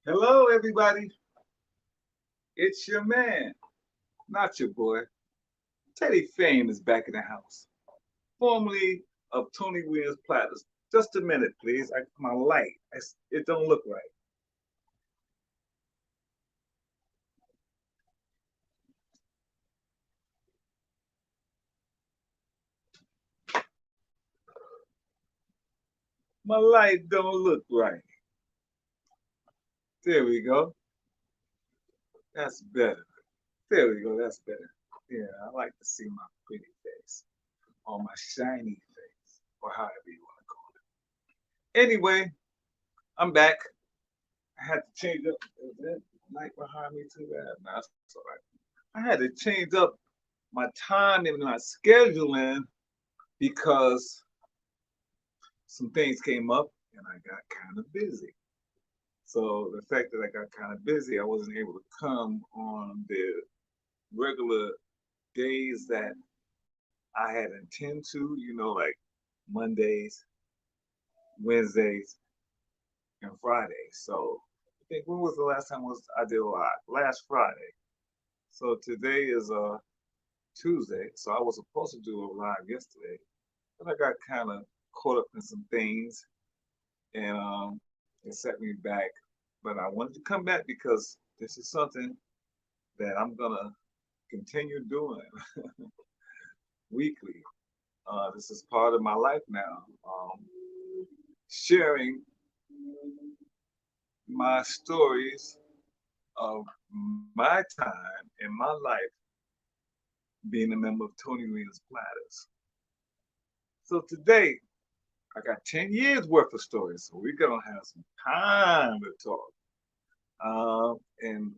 Hello, everybody. It's your man, not your boy. Teddy Fame is back in the house, formerly of Tony Williams Platters. Just a minute, please. My light, it don't look right. My light don't look right. There we go. That's better. There we go. That's better. Yeah, I like to see my pretty face, or my shiny face, or however you want to call it. Anyway, I'm back. I had to change up. Is that light behind me too bad? No, that's all right. I had to change up my time and my scheduling because some things came up and I got kind of busy. So the fact that I got kind of busy, I wasn't able to come on the regular days that I had intended to, like Mondays, Wednesdays, and Fridays. So I think when was the last time I did a live? Last Friday. So today is Tuesday. So I was supposed to do a live yesterday, but I got kind of caught up in some things and it set me back. But I wanted to come back because this is something that I'm gonna continue doing weekly. This is part of my life now. Sharing my stories of my time in my life being a member of Tony Williams Platters. So today I got 10 years worth of stories, so we're gonna have some time to talk. And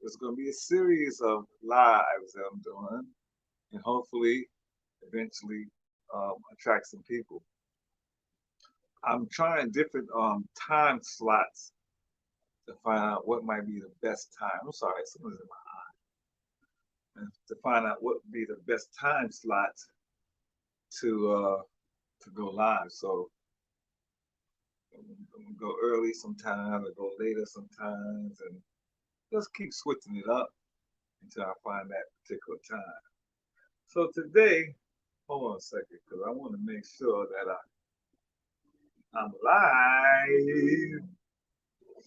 it's going to be a series of lives that I'm doing, and hopefully, eventually, attract some people. I'm trying different time slots to find out what might be the best time. I'm sorry, someone's in my eye. To find out what would be the best time slots to go live. So I'm gonna go early sometimes, or go later sometimes, and just keep switching it up until I find that particular time. So today, hold on a second, because I want to make sure that I'm live.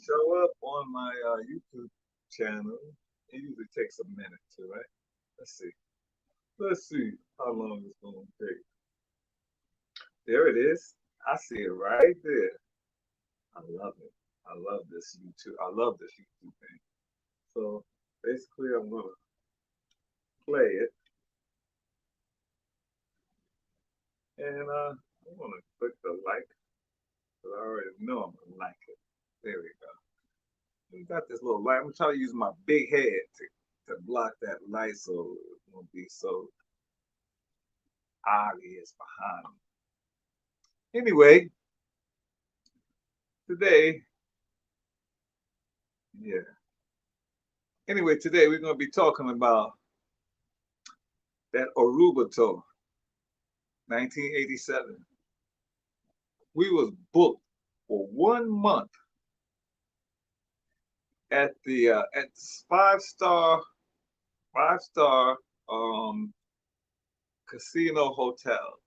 Show up on my YouTube channel. It usually takes a minute to, right? Let's see. Let's see how long it's going to take. There it is. I see it right there. I love it. I love this YouTube. I love this YouTube thing. So basically, I'm going to play it, and I'm going to click the like, because I already know I'm going to like it. There we go. We got this little light. I'm trying to use my big head to block that light so it won't be so obvious behind me. Anyway, today, yeah. Anyway, today we're going to be talking about that Aruba tour, 1987. We was booked for 1 month at this five star um casino hotel.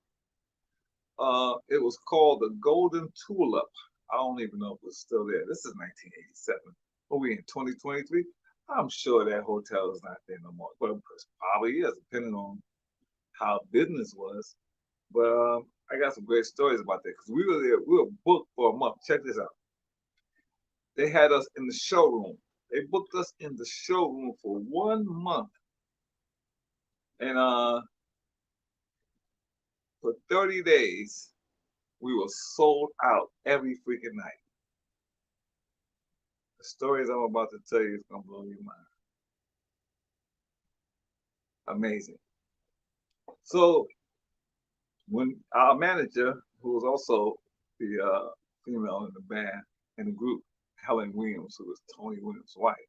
It was called the Golden Tulip. I don't even know if it's still there. This is 1987. Are we in 2023? I'm sure that hotel is not there no more. But it probably is, depending on how business was. But I got some great stories about that because we were there. We were booked for a month. Check this out. They had us in the showroom. They booked us in the showroom for 1 month, and for 30 days, we were sold out every freaking night. The stories I'm about to tell you is gonna blow your mind. Amazing. So when our manager, who was also the female in the band in the group, Helen Williams, who was Tony Williams' wife,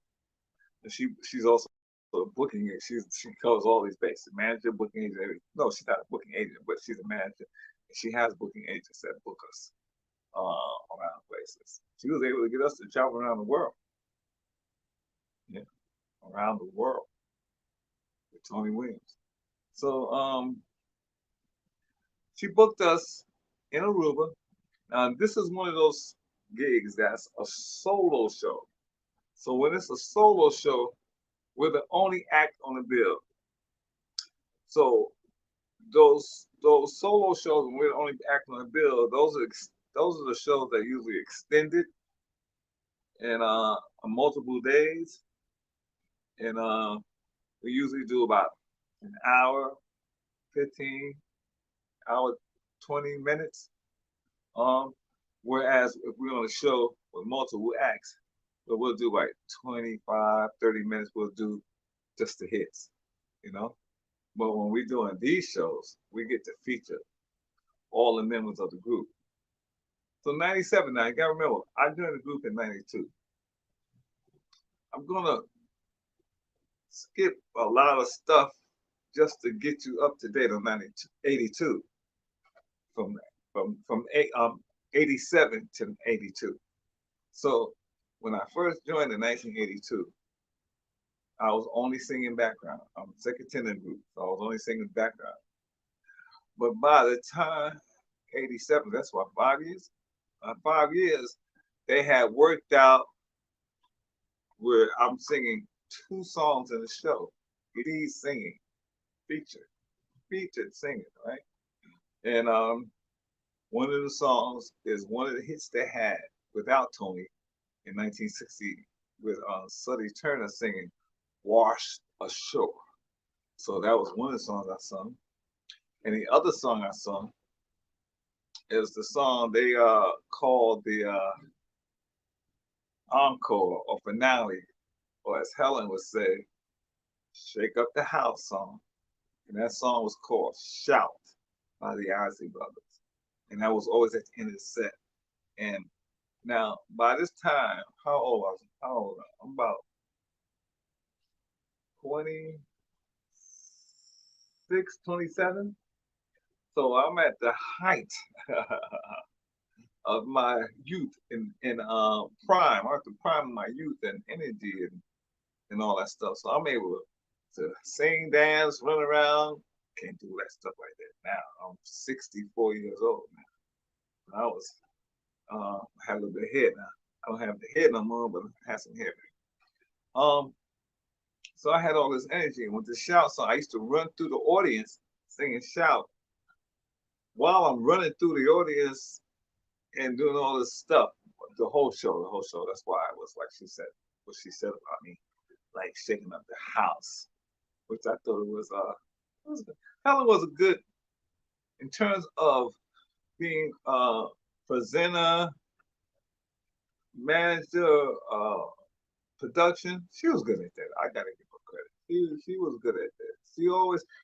and she's also a booking agent. She covers all these bases: manager, booking agent. No, she's not a booking agent, but she's a manager. And she has booking agents that book us around places. She was able to get us to travel around the world. Yeah, around the world with Tony Williams. So she booked us in Aruba. This is one of those gigs that's a solo show. So when it's a solo show, we're the only act on the bill. So those solo shows when we're the only act on the bill, those are the shows that usually extended in multiple days, and we usually do about an hour, 15 hour, 20 minutes. Um, Whereas if we're on a show with multiple acts, but we'll do like 25, 30 minutes. We'll do just the hits, you know. But when we're doing these shows, we get to feature all the members of the group. So 97 now, you gotta remember, I joined the group in 92. I'm gonna skip a lot of stuff just to get you up to date on 82 from from 87 to 82. So when I first joined in 1982, I was only singing background. I'm a second tenor group, so I was only singing background. But by the time 87, that's what, 5 years? 5 years, they had worked out where I'm singing two songs in the show. Lead singing, featured singing, right? And one of the songs is one of the hits they had without Tony in 1960 with Suddy Turner singing "Wash Ashore." So that was one of the songs I sung. And the other song I sung is the song they called the encore or finale, or as Helen would say, "Shake Up the House" song. And that song was called "Shout" by the Isley Brothers. And that was always at the end of the set. And now, by this time, how old was I? How old? I'm about 26, 27. So I'm at the height of my youth and prime. I'm at the prime of my youth and energy and all that stuff. So I'm able to sing, dance, run around. Can't do that stuff like that now. I'm 64 years old now. I was had a little bit of hair now. I don't have the head no more, but I have some hair. Um, so I had all this energy. And with the shout song, I used to run through the audience singing "Shout" while I'm running through the audience and doing all this stuff. The whole show. That's why I was like she said, what she said about me, like shaking up the house, which I thought it was good. Helen was a good in terms of being presenter, manager, production. She was good at that. I gotta give her credit. She was good at that.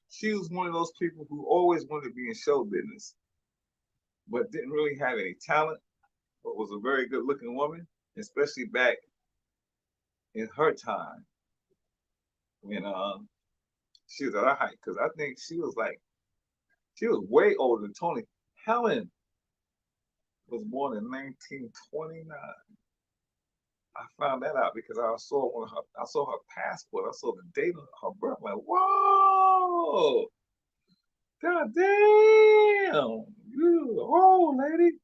She was one of those people who always wanted to be in show business, but didn't really have any talent, but was a very good looking woman, especially back in her time when she was at her height. Because I think she was way older than Tony. Helen was born in 1929. I found that out because I saw her passport. I saw the date of her birth. I'm like, whoa, god damn, you old lady.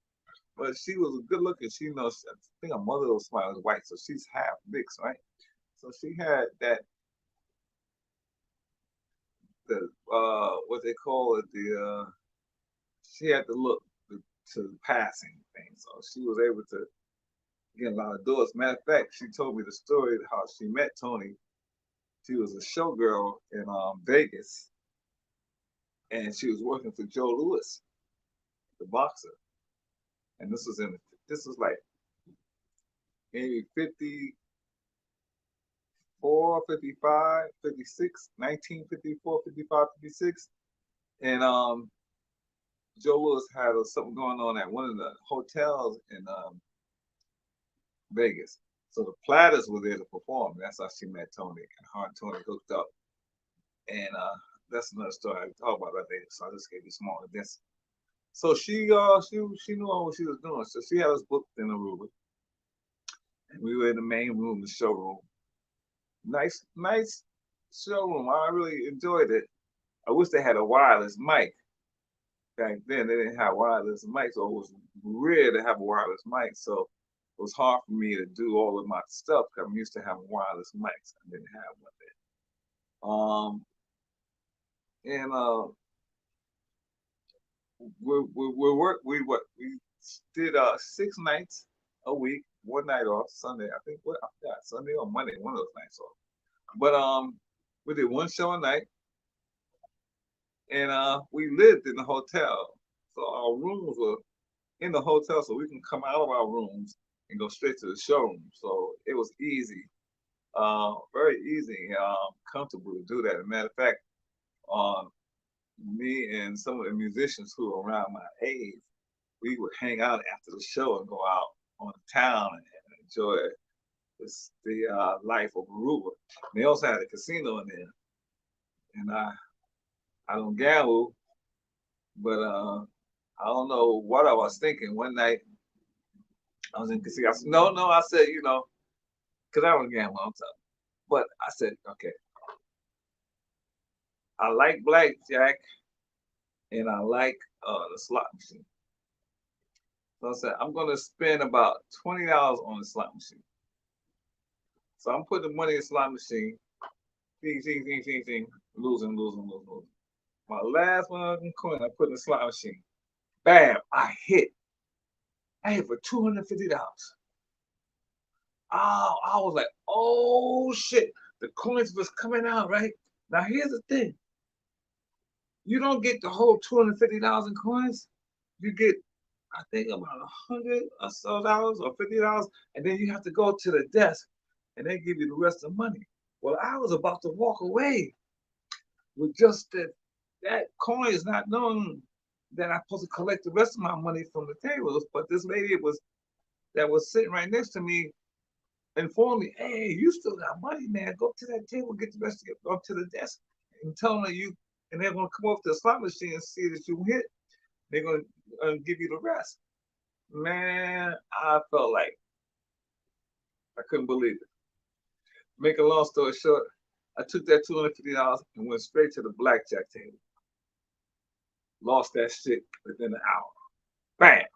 But she was a good looking. She knows. I think her mother was white, so she's half mixed, right? So she had that the what they call it she had the look to the passing thing. So she was able to get a lot of doors. Matter of fact, she told me the story of how she met Tony. She was a showgirl in Vegas, and she was working for Joe Louis, the boxer. And this was like maybe 54, 55, 56, 1954, 55, 56. And Joe Louis had something going on at one of the hotels in Vegas. So the Platters were there to perform. That's how she met Tony, and her and Tony hooked up. And that's another story I talk about that later. So I just gave you small of this. So she knew what she was doing. So she had us booked in Aruba, and we were in the main room, the showroom. Nice showroom. I really enjoyed it. I wish they had a wireless mic back then. They didn't have wireless mics, so it was rare to have a wireless mic. So it was hard for me to do all of my stuff because I'm used to having wireless mics. I didn't have one there. And we did 6 nights a week, 1 night off, Sunday. I think what I forgot, Sunday or Monday, one of those nights off. But we did one show a night, and we lived in the hotel, so our rooms were in the hotel, so we can come out of our rooms and go straight to the showroom. So it was easy, very easy, comfortable to do that. As a matter of fact, um, me and some of the musicians who were around my age, we would hang out after the show and go out on the town and enjoy the life of Aruba. And they also had a casino in there, and I don't gamble, but I don't know what I was thinking. One night I was in the casino. I said, no, I said, because I don't gamble, I'm sorry. But I said, okay, I like blackjack and I like the slot machine. So I said, I'm gonna spend about $20 on the slot machine. So I'm putting the money in the slot machine, ding, ding, ding, ding, ding, losing, losing, losing, losing. My last one coin I put in the slot machine. Bam, I hit. I hit for $250. Oh, I was like, oh shit. The coins was coming out, right? Now here's the thing. You don't get the whole $250 in coins. You get, I think, about 100 or so dollars or $50, and then you have to go to the desk and they give you the rest of the money. Well, I was about to walk away with just that coin is not knowing that I'm supposed to collect the rest of my money from the tables. But this lady that was sitting right next to me informed me, hey, you still got money, man. Go to that table, get the rest of it, go up to the desk and tell them that and they're going to come up to the slot machine and see that you hit. They're going to give you the rest. Man, I felt like I couldn't believe it. Make a long story short, I took that $250 and went straight to the blackjack table. Lost that shit within an hour. Bam!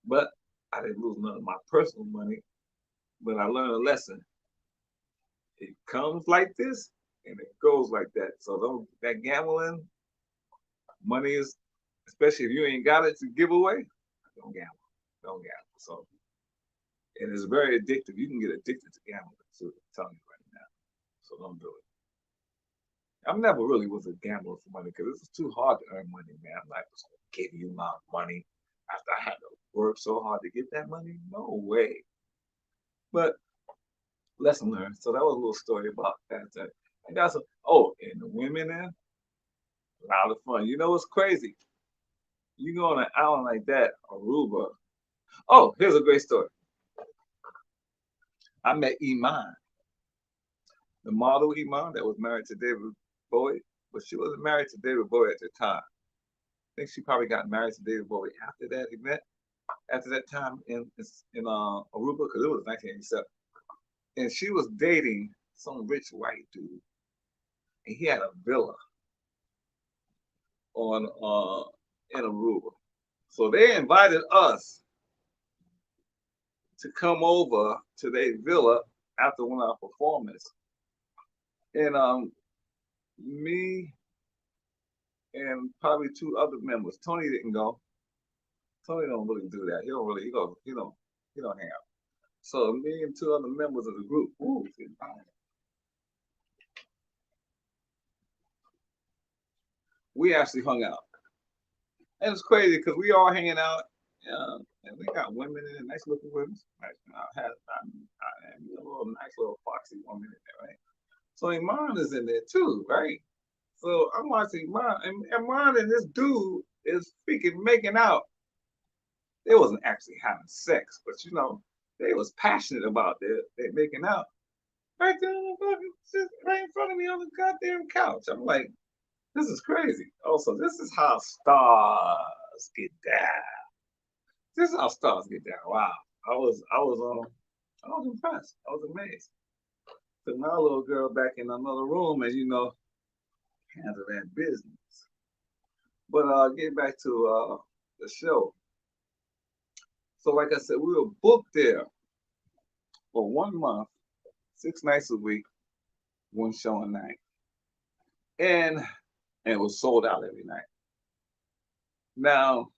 But I didn't lose none of my personal money. But I learned a lesson. It comes like this and it goes like that. So that gambling money is, especially if you ain't got it to give away, don't gamble. Don't gamble. So it is very addictive. You can get addicted to gambling. So I'm telling you right now. So don't do it. I never really was a gambler for money because it's too hard to earn money, man. I'm not just gonna give you my money after I had to work so hard to get that money. No way. But lesson learned. So that was a little story about that. I got some. Oh, and the women there, a lot of fun. You know what's crazy? You go on an island like that, Aruba. Oh, here's a great story. I met Iman, the model Iman that was married to David Bowie, but she wasn't married to David Bowie at the time. I think she probably got married to David Bowie after that event, after that time in Aruba, because it was 1987. And she was dating some rich white dude, and he had a villa on in Aruba. So they invited us to come over to their villa after one of our performances. And me and probably two other members. Tony didn't go. Tony don't really do that. He don't hang out. So me and two other members of the group, we actually hung out. And it's crazy because we all hanging out, and we got women in there, nice looking women. I had a little nice little foxy woman in there, right? So Iman is in there too, right? So I'm watching Iman, and Iman and this dude is freaking making out. They wasn't actually having sex, but they was passionate about their making out. Right there, right in front of me on the goddamn couch. I'm like, this is crazy. Also, this is how stars get down. This is how stars get down. Wow. I was impressed. I was amazed. took my little girl back in another room and handle that business. But get back to the show. So like I said, we were booked there for 1 month, 6 nights a week, one show a night. And it was sold out every night. Now,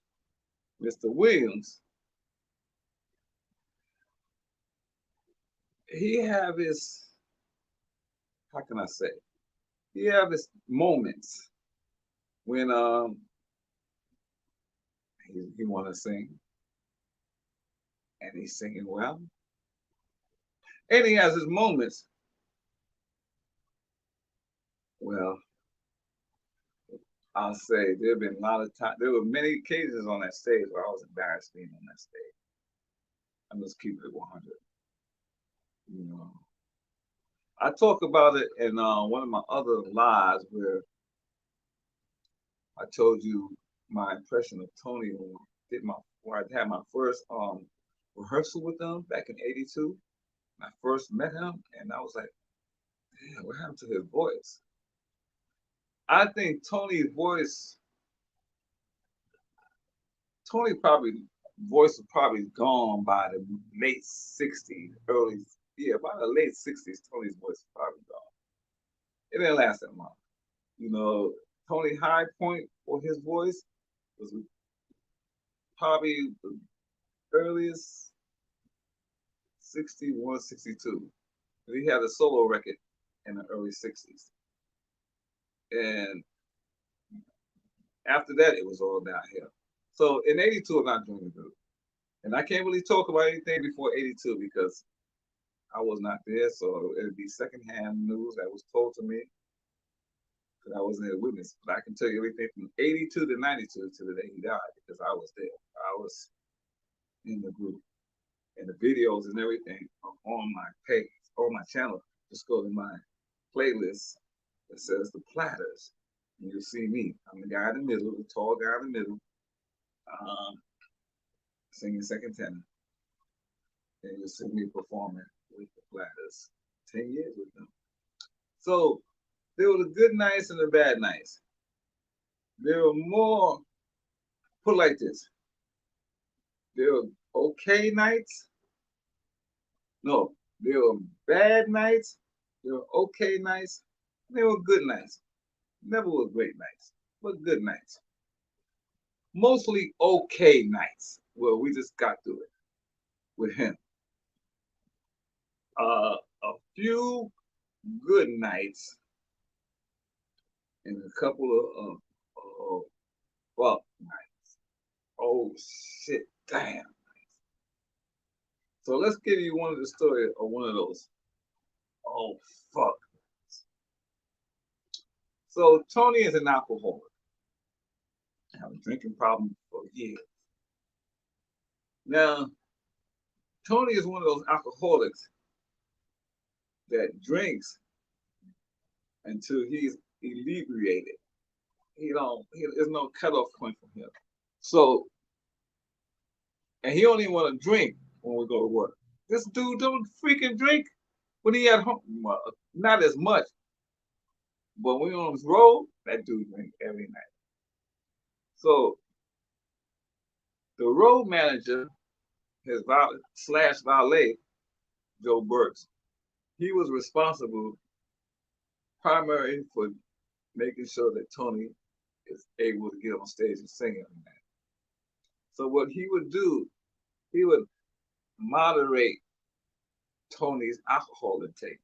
Mr. Williams, he have his, how can I say? He have his moments when he want to sing, and he's singing well, and he has his moments. Well, I'll say there have been a lot of times. There were many occasions on that stage where I was embarrassed being on that stage. I'm just keeping it 100. You know, I talk about it in one of my other lives where I told you my impression of Tony when I had my first rehearsal with him back in '82. I first met him, and I was like, "Damn, what happened to his voice?" I think Tony probably voice was probably gone by the late '60s, by the late '60s. Tony's voice was probably gone. It didn't last that long. You know, Tony high point for his voice was probably the earliest 61, 62. He had a solo record in the early '60s. And after that, it was all downhill. So in '82, I'm not doing good. And I can't really talk about anything before '82 because I was not there. So it'd be secondhand news that was told to me because I wasn't a witness. But I can tell you everything from '82 to '92 to the day he died because I was there. I was in the group. And the videos and everything are on my page, on my channel. Just go to my playlist that says the Platters. And you'll see me. I'm the guy in the middle, the tall guy in the middle, singing second tenor. And you'll see me performing with the Platters. 10 years with them. So there were the good nights and the bad nights. There were more, put it like this. There were okay nights. No, there were bad nights. There were okay nights. There were good nights. Never were great nights, but good nights. Mostly okay nights where we just got through it with him. A few good nights and a couple of fuck nights. Oh shit, damn. So let's give you one of the story of one of those. Oh fuck. So Tony is an alcoholic. I have a drinking problem for years. Now, Tony is one of those alcoholics that drinks until he's inebriated. There's no cutoff point for him. So, and he only want to drink when we go to work. This dude don't freaking drink when he at home. Well, not as much. But when we on his road, that dude drink every night. So the road manager, his valet, Joe Burks, he was responsible primarily for making sure that Tony is able to get on stage and sing every night. So what he would do, he would moderate Tony's alcohol intake.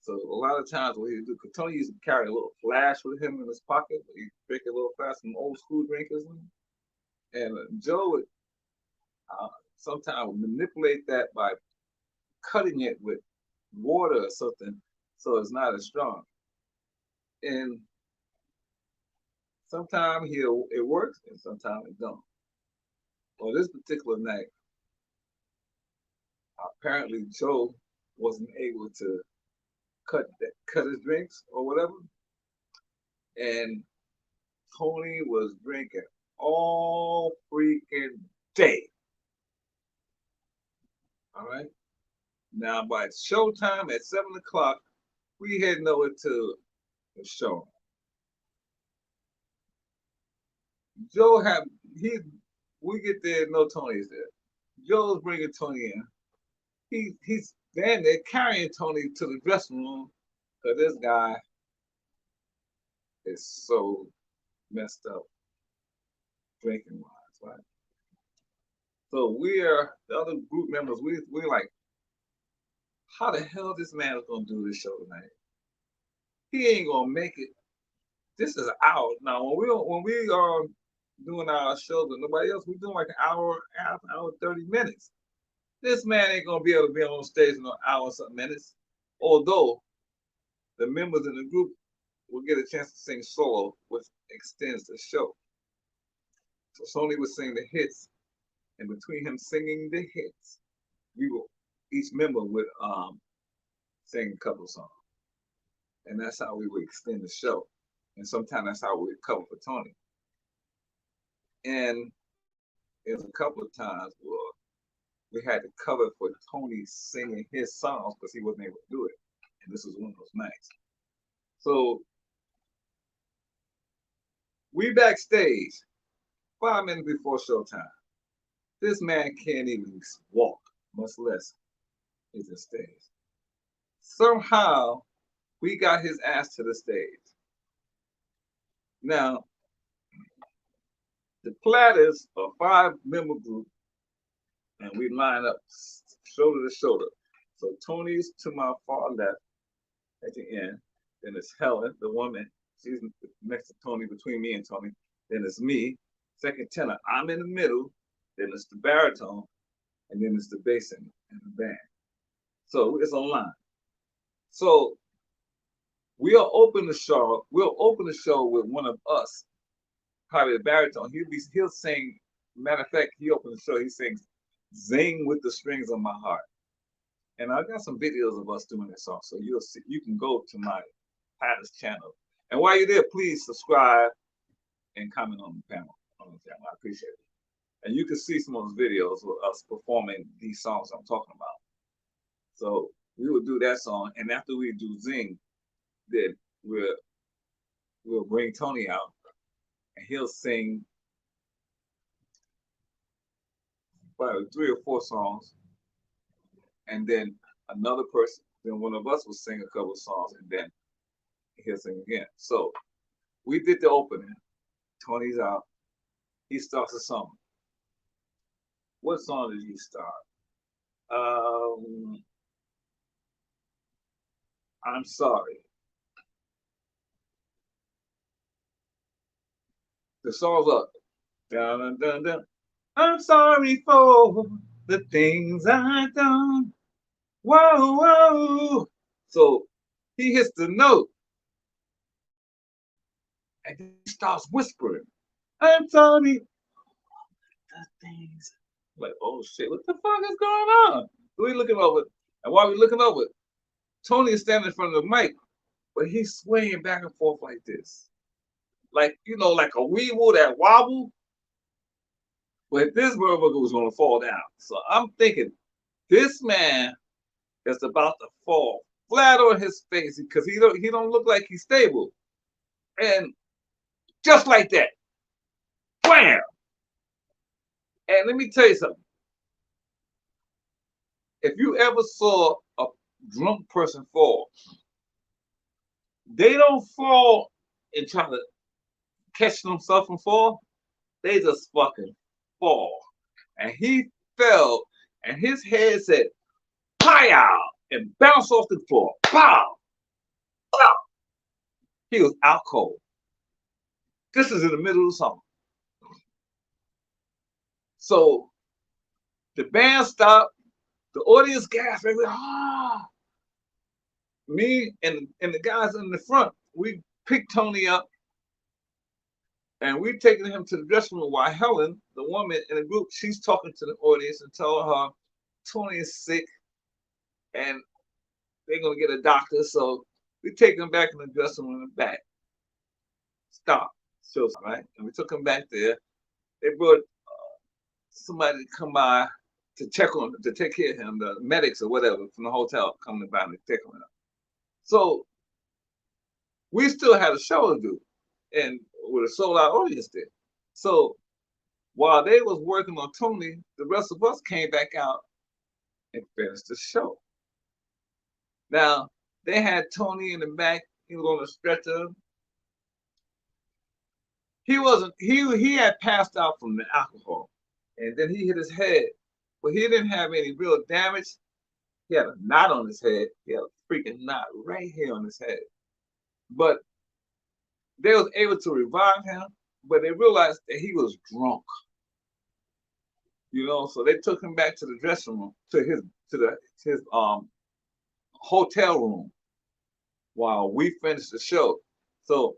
So a lot of times what he would do, because Tony used to carry a little flash with him in his pocket, he'd drink a little flash from old school drinkers. And Joe would sometimes manipulate that by cutting it with water or something so it's not as strong. And sometimes it works and sometimes it don't. Well, this particular night, apparently Joe wasn't able to cut his drinks or whatever. And Tony was drinking all freaking day. All right. Now by showtime at 7 o'clock, We heading over to the show. Joe have he. We get there, no Tony's there. Joe's bringing Tony in. He's then they're carrying Tony to the dressing room because this guy is so messed up drinking wise, right? So we're the other group members. We're like, how the hell this man is gonna do this show tonight? He ain't gonna make it. This is an hour now. When we are doing our shows with nobody else, we're doing like an hour, half hour, 30 minutes. This man ain't gonna be able to be on stage in an hour or something minutes. Although the members in the group will get a chance to sing solo, which extends the show. So Sony would sing the hits, and between him singing the hits, we will each member would sing a couple songs, and that's how we would extend the show. And sometimes that's how we would cover for Tony. And there's a couple of times where we had to cover for Tony singing his songs because he wasn't able to do it. And this was one of those nights. So we backstage 5 minutes before showtime. This man can't even walk, much less he's on stage. Somehow we got his ass to the stage. Now, the Platters are 5-member group, and we line up shoulder to shoulder. So Tony's to my far left at the end. Then it's Helen, the woman. She's next to Tony, between me and Tony. Then it's me, second tenor. I'm in the middle. Then it's the baritone, and then it's the bass in the band. So it's a line. So we'll open the show. We'll open the show with one of us, probably the baritone. He'll sing. Matter of fact, he opens the show. He sings "Zing with the Strings on My Heart," and I've got some videos of us doing this song. So you'll see. You can go to my PLATTERS channel, and while you're there, please subscribe and comment on the panel. On the channel, I appreciate it. And you can see some of those videos of us performing these songs I'm talking about. So we will do that song, and after we do "Zing," then we'll bring Tony out, and he'll sing probably 3 or 4 songs, and then another person, then one of us will sing a couple of songs, and then he'll sing again. So we did the opening. Tony's out. He starts a song. What song did he start? I'm sorry. The song's up. Dun, dun, dun, dun. I'm sorry for the things I've done. Whoa, whoa. So he hits the note and he starts whispering, I'm sorry. The things. Like, oh shit, what the fuck is going on? So we looking over, and while we're looking over, Tony is standing in front of the mic, but he's swaying back and forth like this. Like, like a weevil that wobble. But this motherfucker was gonna fall down. So I'm thinking, this man is about to fall flat on his face because he don't look like he's stable. And just like that, wham! And let me tell you something. If you ever saw a drunk person fall, they don't fall and try to catch themselves and fall. They just fucking fall. And he fell, and his head said, "Pow!" and bounced off the floor. Pow! Pow! He was out cold. This is in the middle of the song. So the band stopped. The audience gasped. They went, ah! Me and the guys in the front, we picked Tony up, and we're taking him to the dressing room while Helen, the woman in the group, she's talking to the audience and telling her Tony is sick and they're going to get a doctor. So we take him back in the dressing room in the back. Stop. So, right? And we took him back there. They brought somebody to come by to take care of him, the medics or whatever from the hotel coming by and take him up. So we still had a show to do, and with a sold out audience there. So while they was working on Tony, the rest of us came back out and finished the show. Now they had Tony in the back. He was on a stretcher. He wasn't. He had passed out from the alcohol, and then he hit his head, but he didn't have any real damage. He had a knot on his head. He had a freaking knot right here on his head. But they was able to revive him, but they realized that he was drunk. You know, so they took him back to the dressing room, to his hotel room while we finished the show. So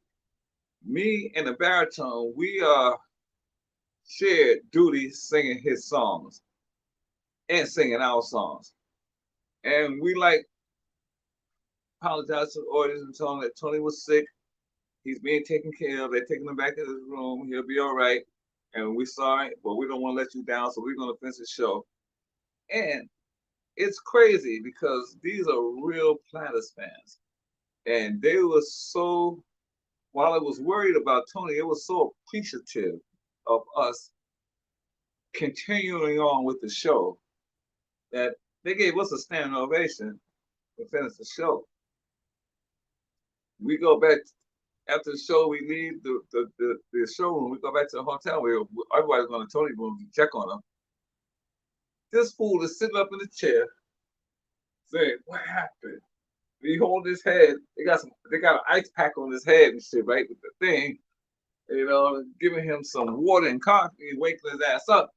me and the baritone, we shared duties singing his songs and singing our songs. And we like apologized to the audience and told him that Tony was sick. He's being taken care of. They're taking him back to his room. He'll be all right. And we're sorry, but we don't want to let you down, so we're going to finish the show. And it's crazy because these are real Platters fans. And they were so, while I was worried about Tony, it was so appreciative of us continuing on with the show that they gave us a standing ovation to finish the show. We go back after the show. We leave the showroom. We go back to the hotel where everybody's going to Tony's room to check on him. This fool is sitting up in the chair, saying, "What happened?" He hold his head. They got an ice pack on his head and shit, right, with the thing. You know, giving him some water and coffee, waking his ass up.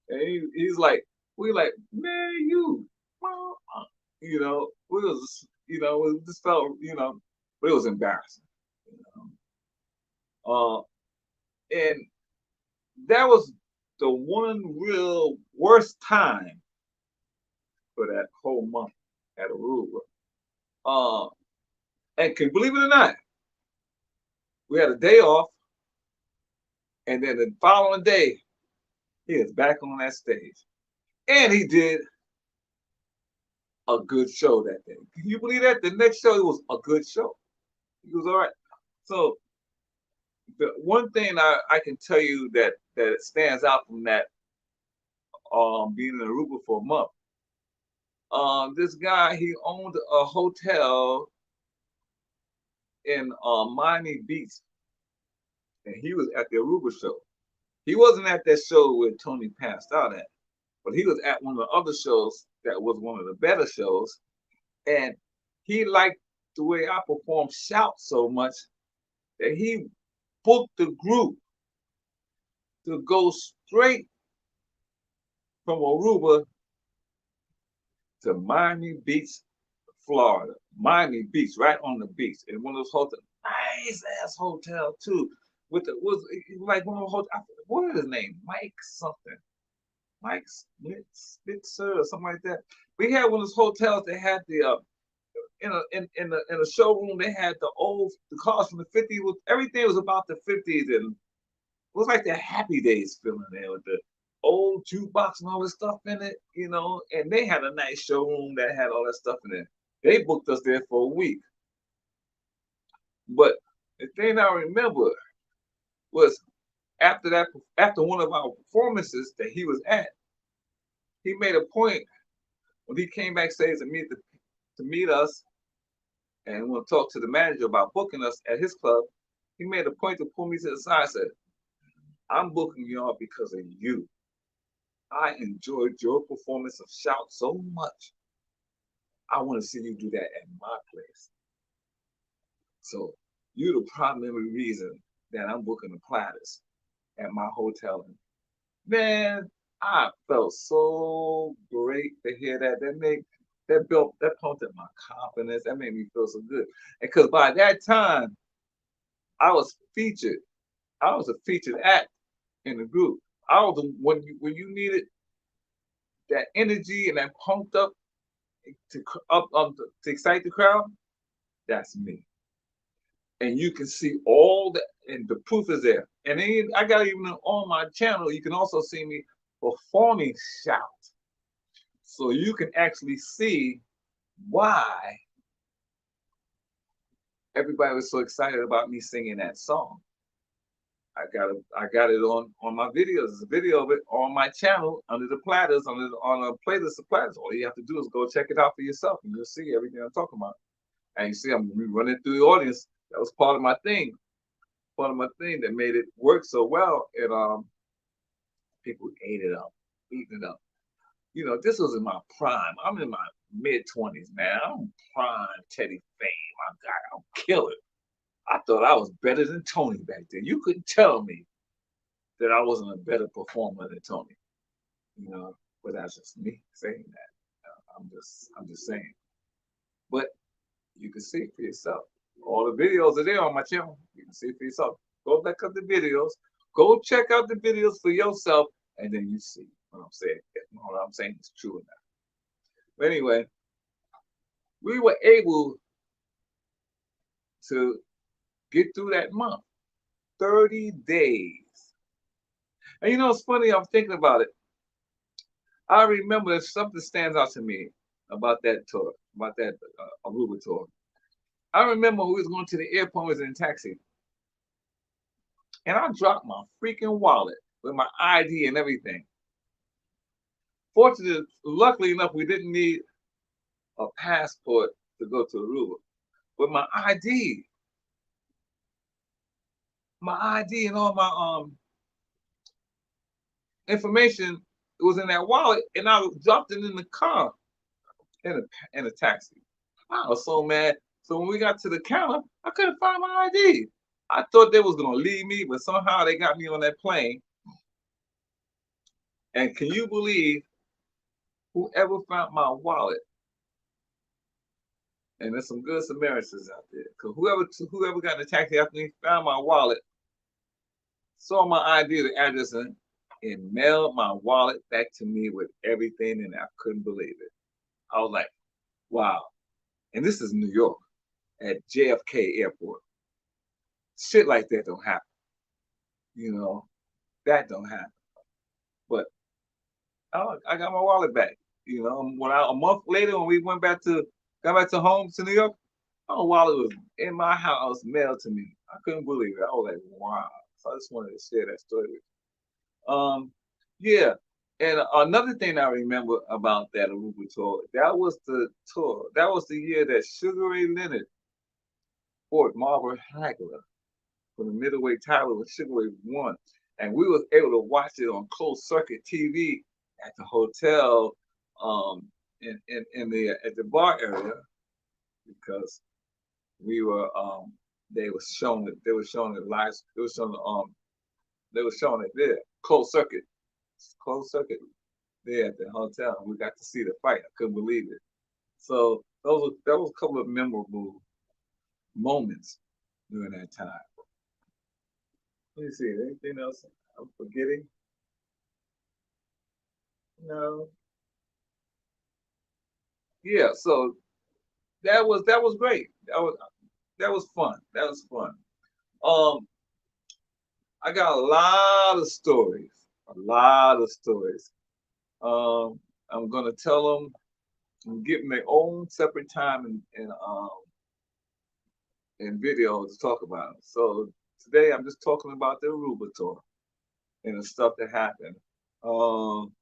And he's like, we like, man, you know, we was, you know, we just felt, you know, but it was embarrassing. You know? And that was the one real worst time for that whole month at Aruba. And can believe it or not, we had a day off, and then the following day, he is back on that stage. And he did a good show that day. Can you believe that? The next show, it was a good show. He was all right. So the one thing I can tell you that stands out from that being in Aruba for a month, this guy, he owned a hotel in Miami Beach, and he was at the Aruba show. He wasn't at that show where Tony passed out at, but he was at one of the other shows that was one of the better shows, and he liked the way I performed Shout so much that he booked the group to go straight from Aruba to Miami Beach, Florida. Miami Beach, right on the beach, in one of those hotels, nice ass hotel too. With the was like one of the hotels. What is his name? Mike something. Mike Spitzer or something like that. We had one of those hotels that had the in the showroom. They had the cars from the 50s. Everything was about the 50s, and it was like the Happy Days feeling there with the old jukebox and all this stuff in it, you know. And they had a nice showroom that had all that stuff in it. They booked us there for a week. But the thing I remember was after one of our performances that he was at, he made a point when he came backstage to meet us and want to talk to the manager about booking us at his club. He made a point to pull me to the side and said, "I'm booking y'all because of you. I enjoyed your performance of Shout so much. I want to see you do that at my place. So you're the primary reason that I'm booking the Platters at my hotel." And man, I felt so great to hear that. That pumped up my confidence. That made me feel so good. And because by that time, I was featured. I was a featured act in the group. I was when you needed that energy and that pumped up to excite the crowd. That's me. And you can see all that, and the proof is there. And then I got even on my channel, you can also see me performing Shout. So you can actually see why everybody was so excited about me singing that song. I got it on my videos. There's a video of it on my channel under the platters on a playlist of platters. All you have to do is go check it out for yourself, and you'll see everything I'm talking about. And you see, I'm running through the audience. That was part of my thing that made it work so well. And people ate it up, eating it up. You know, this was in my prime. I'm in my mid-20s, man. I'm prime Teddy Fame. I'm killing. I thought I was better than Tony back then. You couldn't tell me that I wasn't a better performer than Tony. You know, but that's just me saying that. I'm just saying. But you can see it for yourself. All the videos are there on my channel. You can see it for yourself. Go back up the videos. Go check out the videos for yourself, and then you see what I'm saying. If what I'm saying is true or not. But anyway, we were able to get through that month. 30 days. And you know, it's funny, I'm thinking about it. I remember something stands out to me about that tour, about that Aruba tour. I remember we was going to the airport, we was in a taxi, and I dropped my freaking wallet with my ID and everything. Fortunately, luckily enough, we didn't need a passport to go to Aruba, but my ID and all my information was in that wallet, and I dropped it in the car in a taxi. I was so mad. So when we got to the counter, I couldn't find my ID. I thought they was gonna leave me, but somehow they got me on that plane. And can you believe whoever found my wallet? And there's some good Samaritans out there. Cause whoever got in the taxi after me found my wallet, saw my ID, the address, and mailed my wallet back to me with everything, and I couldn't believe it. I was like, wow. And this is New York at JFK Airport. Shit like that don't happen. You know, that don't happen. But I got my wallet back. You know, a month later when we got back to home to New York, my wallet was in my house, mailed to me. I couldn't believe it. I was like, wow. So I just wanted to share that story with you. Yeah. And another thing I remember about that Aruba tour, that was the tour. That was the year that Sugar Ray Leonard fought Marvin Hagler for the middleweight title with Sugar Ray won. And we was able to watch it on closed circuit TV at the hotel in the at the bar area because we were they were showing it live they were showing it there closed circuit there at the hotel, and we got to see the fight. I couldn't believe it. So that was a couple of memorable moments during that time. Let me see, anything else I'm forgetting? No. Yeah, so that was great. That was fun. That was fun. Um, I got a lot of stories. A lot of stories. I'm gonna tell them and give them their own separate time and video to talk about them. So today I'm just talking about the Aruba tour and the stuff that happened. Um,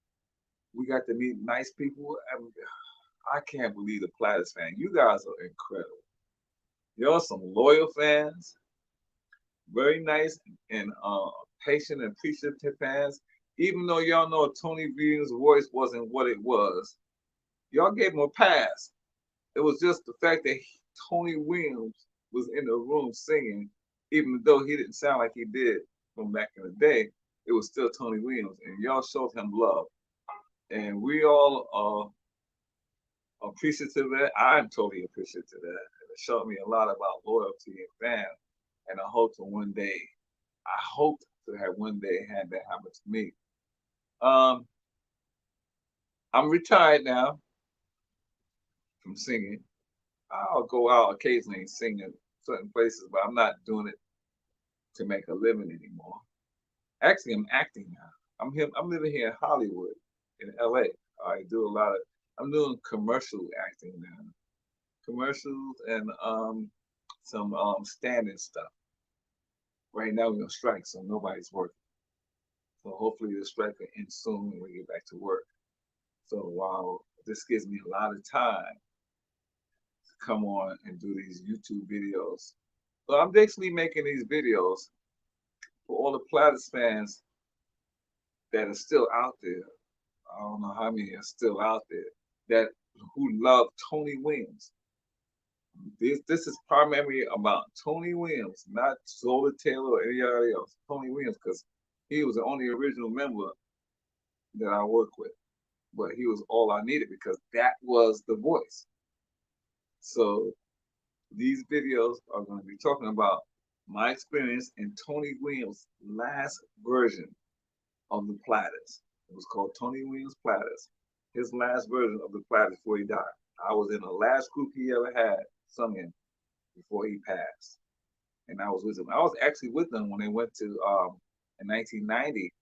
we got to meet nice people. I can't believe the Platters fan. You guys are incredible. You're some loyal fans, very nice and patient and appreciative fans. Even though y'all know Tony Williams' voice wasn't what it was, y'all gave him a pass. It was just the fact that Tony Williams was in the room singing, even though he didn't sound like he did from back in the day. It was still Tony Williams, and y'all showed him love, and we all are appreciative of that. I'm totally appreciative of that. It showed me a lot about loyalty and fans, and I hope to one day, I hope to have one day had that happen to me. Um, I'm retired now from singing. I'll go out occasionally and sing in certain places, but I'm not doing it to make a living anymore. Actually, I'm acting now. I'm living here in Hollywood, in LA. I do a lot of. I'm doing commercial acting now, commercials and some standing stuff. Right now we're on strike, so nobody's working. So hopefully the strike will end soon and we get back to work. So while this gives me a lot of time to come on and do these YouTube videos. So I'm basically making these videos for all the Platters fans that are still out there. I don't know how many are still out there that who love Tony Williams. This is primarily about Tony Williams, not Zola Taylor or anybody else. Tony Williams, because he was the only original member that I worked with. But he was all I needed because that was the voice. So these videos are going to be talking about my experience in Tony Williams' last version of the Platters. It was called Tony Williams Platters. His last version of the Platters before he died. I was in the last group he ever had sung in before he passed. And I was with him. I was actually with them when they went to in 1990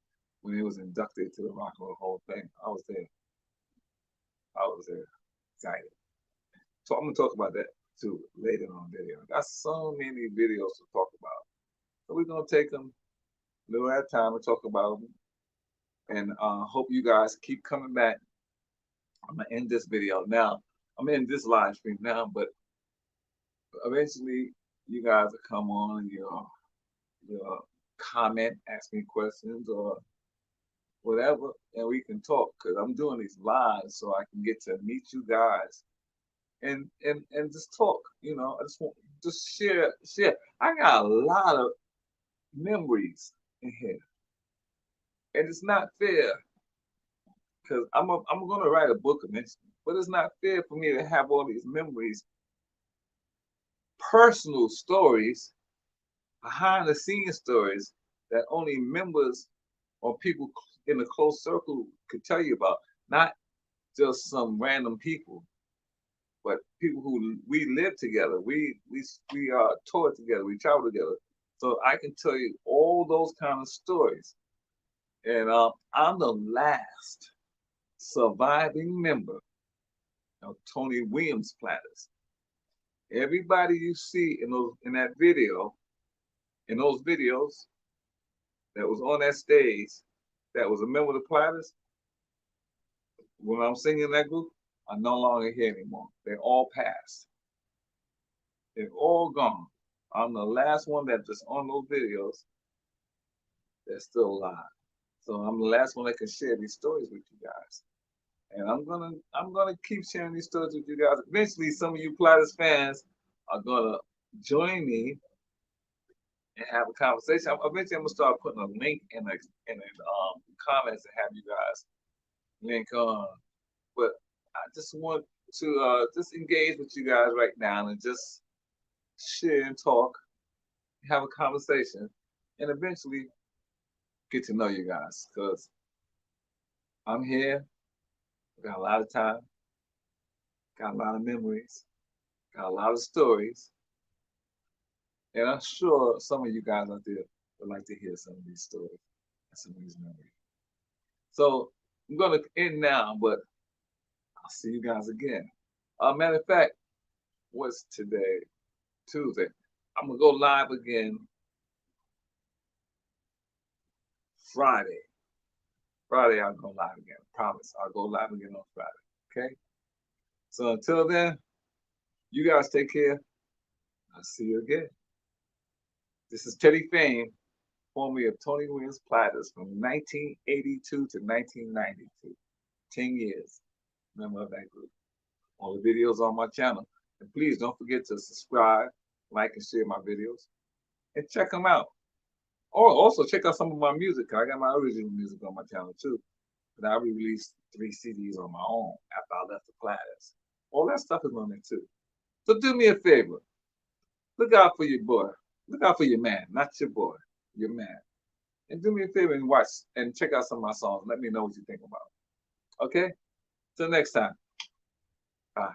when he was inducted to the Rock and Roll Hall of Fame. I was there. Excited. So I'm gonna talk about that too later on video. Got so many videos to talk about. So we're gonna take them a little at a time and talk about them. And hope you guys keep coming back. I'm gonna end this video now. I'm in this live stream now, but eventually you guys will come on and you'll comment, ask me questions or whatever, and we can talk. Cause I'm doing these lives so I can get to meet you guys and just talk. You know, I just want just share. I got a lot of memories in here, and it's not fair because I'm gonna write a book eventually, but it's not fair for me to have all these memories, personal stories, behind the scenes stories that only members or people in a close circle could tell you about, not just some random people, but people who we live together, we toured together, we traveled together. So I can tell you all those kind of stories. And I'm the last surviving member of Tony Williams Platters. Everybody you see in those videos that was on that stage, that was a member of the Platters, when I'm singing that group, are no longer here anymore. They all passed. They're all gone. I'm the last one that's just on those videos that's still alive. So I'm the last one that can share these stories with you guys. And I'm gonna keep sharing these stories with you guys. Eventually, some of you Platters fans are gonna join me and have a conversation. Eventually, I'm gonna start putting a link in the comments and have you guys link on. But I just want to just engage with you guys right now and just share and talk, have a conversation, and eventually get to know you guys because I'm here. Got a lot of time, got a lot of memories, got a lot of stories, and I'm sure some of you guys out there would like to hear some of these stories and some of these memories. So I'm gonna end now, but I'll see you guys again. Matter of fact, what's today? Tuesday. I'm gonna go live again Friday. Friday I'll go live again. I promise. I'll go live again on Friday. Okay? So until then, you guys take care. I'll see you again. This is tedefame, formerly of Tony Williams Platters from 1982 to 1992. 10 years. Member of that group. All the videos on my channel. And please don't forget to subscribe, like, and share my videos. And check them out. Or also check out some of my music. I got my original music on my channel too. But I released 3 CDs on my own after I left the Platters. All that stuff is on there too. So do me a favor. Look out for your boy. Look out for your man, not your boy, your man. And do me a favor and watch and check out some of my songs. Let me know what you think about it. Okay? Till next time. Bye.